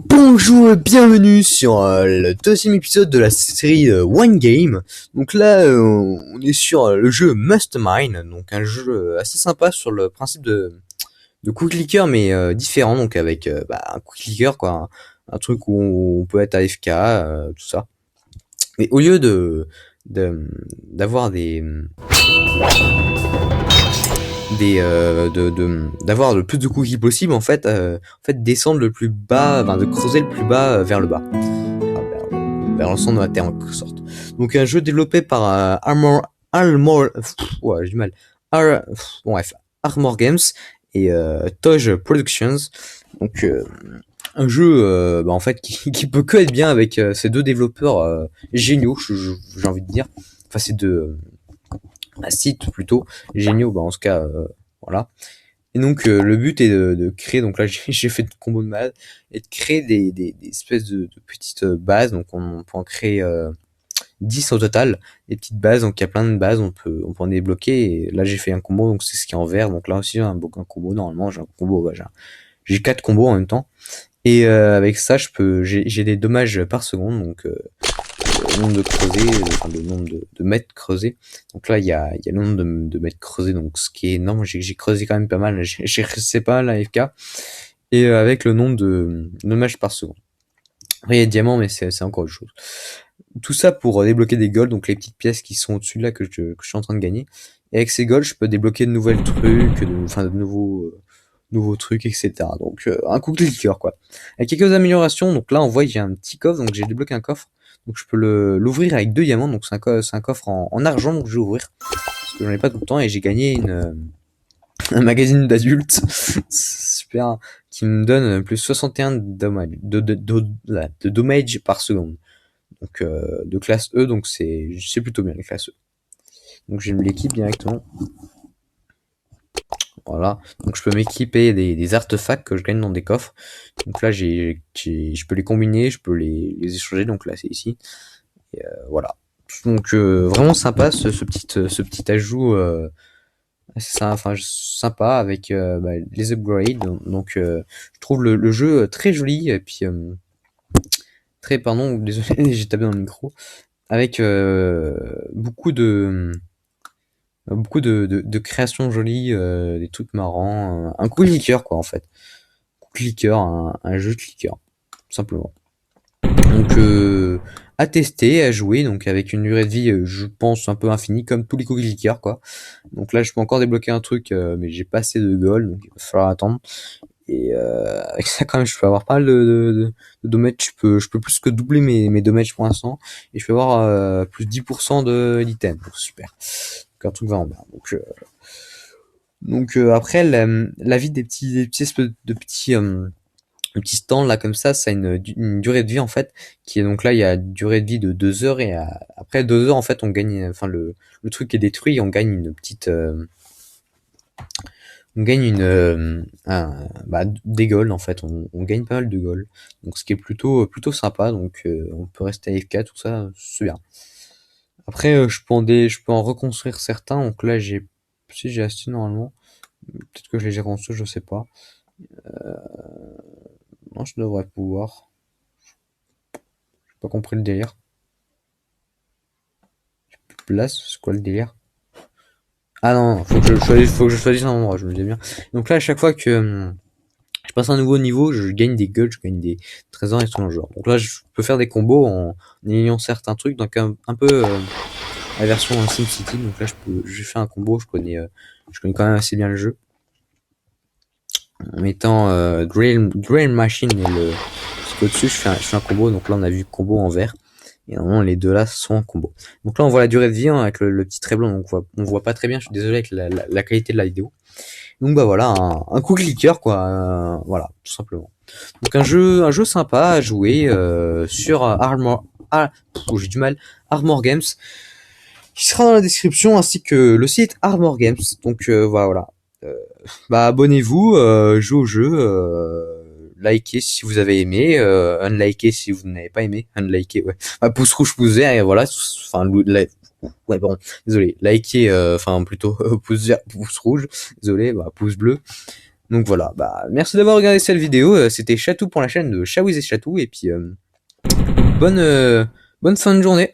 Bonjour et bienvenue sur le deuxième épisode de la série One Game. Donc là, on est sur le jeu Must Mine, donc un jeu assez sympa sur le principe de quick clicker, mais différent, donc avec un quick clicker, quoi, un truc où on peut être AFK, tout ça. Mais au lieu de d'avoir d'avoir le plus de cookies possible, en fait descendre le plus bas, de creuser le plus bas vers le bas, vers le centre de la terre en quelque sorte. Donc un jeu développé par ouais, j'ai du mal, Armor Games et Toj Productions. Donc un jeu en fait qui peut que être bien avec ces deux développeurs géniaux, j'ai envie de dire, enfin ces deux sites plutôt géniaux, en ce cas, voilà. Et donc le but est de créer, donc là j'ai fait de combos de malade, et de créer des espèces de petites bases. Donc on peut en créer 10 au total, des petites bases. Donc il y a plein de bases, on peut en débloquer, et là j'ai fait un combo, donc c'est ce qui est en vert. Donc là aussi j'ai un combo, normalement j'ai un combo, j'ai 4 combos en même temps. Et avec ça j'ai des dommages par seconde, donc le nombre de creusés, enfin le nombre de mètres creusés. Donc là, il y a le nombre de mètres creusés, donc ce qui est énorme. J'ai creusé quand même pas mal, j'ai resté pas mal à FK. Et avec le nombre de dommages par seconde. Après, il y a des diamants, mais c'est encore autre chose. Tout ça pour débloquer des golds, donc les petites pièces qui sont au-dessus de là que je suis en train de gagner. Et avec ces golds, je peux débloquer de nouvelles trucs, de nouveaux trucs, etc. Donc un coup de clicker, quoi. Avec quelques améliorations, donc là on voit que j'ai un petit coffre, donc j'ai débloqué un coffre. Donc je peux l'ouvrir avec 2 diamants, donc c'est un coffre en argent, donc je vais ouvrir. Parce que j'en ai pas tout le temps, et j'ai gagné un magazine d'adultes, super, qui me donne plus 61 de damage par seconde. Donc de classe E, donc c'est plutôt bien les classes E. Donc je l'équipe directement. Voilà, donc je peux m'équiper des artefacts que je gagne dans des coffres. Donc là, je peux les combiner, je peux les échanger. Donc là, c'est ici. Et voilà. Donc vraiment sympa ce petit ajout, sympa avec les upgrades. Donc je trouve le jeu très joli, et puis très, pardon, désolé, j'ai tapé dans le micro, avec beaucoup de créations jolies, des trucs marrants, un coup de clicker, quoi, en fait. Coup de clicker, un jeu de clicker, tout simplement. Donc à tester, à jouer, donc avec une durée de vie, je pense un peu infinie, comme tous les cookie clickers, quoi. Donc là je peux encore débloquer un truc, mais j'ai pas assez de gold, donc il va falloir attendre. Et avec ça quand même je peux avoir pas mal de dommages, je peux plus que doubler mes dommages pour l'instant, et je peux avoir plus 10% de l'item, donc super. Donc un truc vraiment bien. Donc après la vie des petits espèces de petits stands là comme ça a une durée de vie, en fait, qui est, donc là il y a une durée de vie de 2 heures, et après 2 heures, en fait, on gagne, enfin le truc est détruit, on gagne une petite on gagne des golds, en fait, on gagne pas mal de golds, donc ce qui est plutôt sympa. Donc on peut rester AFK, tout ça, c'est bien. Après je peux en reconstruire certains, donc là si j'ai acheté normalement, peut-être que je les ai construits, je sais pas. Non, je devrais pouvoir. J'ai pas compris le délire. Place, c'est quoi le délire? Ah non, faut que je choisisse un endroit, je me dis bien. Donc là, à chaque fois que je passe un nouveau niveau, je gagne des golds, je gagne des trésors et tout dans le genre. Donc là, je peux faire des combos en ayant certains trucs, donc un peu la version SimCity. Donc là, je fais un combo, je connais quand même assez bien le jeu. En mettant Drill Machine et ce au-dessus, je fais un combo. Donc là, on a vu combo en vert. Et normalement, les deux là sont en combo. Donc là, on voit la durée de vie, avec le petit trait blanc. Donc on voit pas très bien. Je suis désolé avec la qualité de la vidéo. Donc bah voilà, un coup clicker, quoi. Voilà, tout simplement. Donc un jeu sympa à jouer sur j'ai du mal, Armor Games, qui sera dans la description, ainsi que le site Armor Games. Donc voilà. Euh, abonnez-vous, jouez au jeu, likez si vous avez aimé, unlikez si vous n'avez pas aimé, unlikez, ouais. Pouce rouge, pouce vert, et voilà. Enfin, ouais, bon, désolé, likez, plutôt pouce vert, pouce rouge, désolé, pouce bleu. Donc voilà, bah merci d'avoir regardé cette vidéo. C'était Chatou pour la chaîne de Chaouiz et Chatou, et puis bonne fin de journée.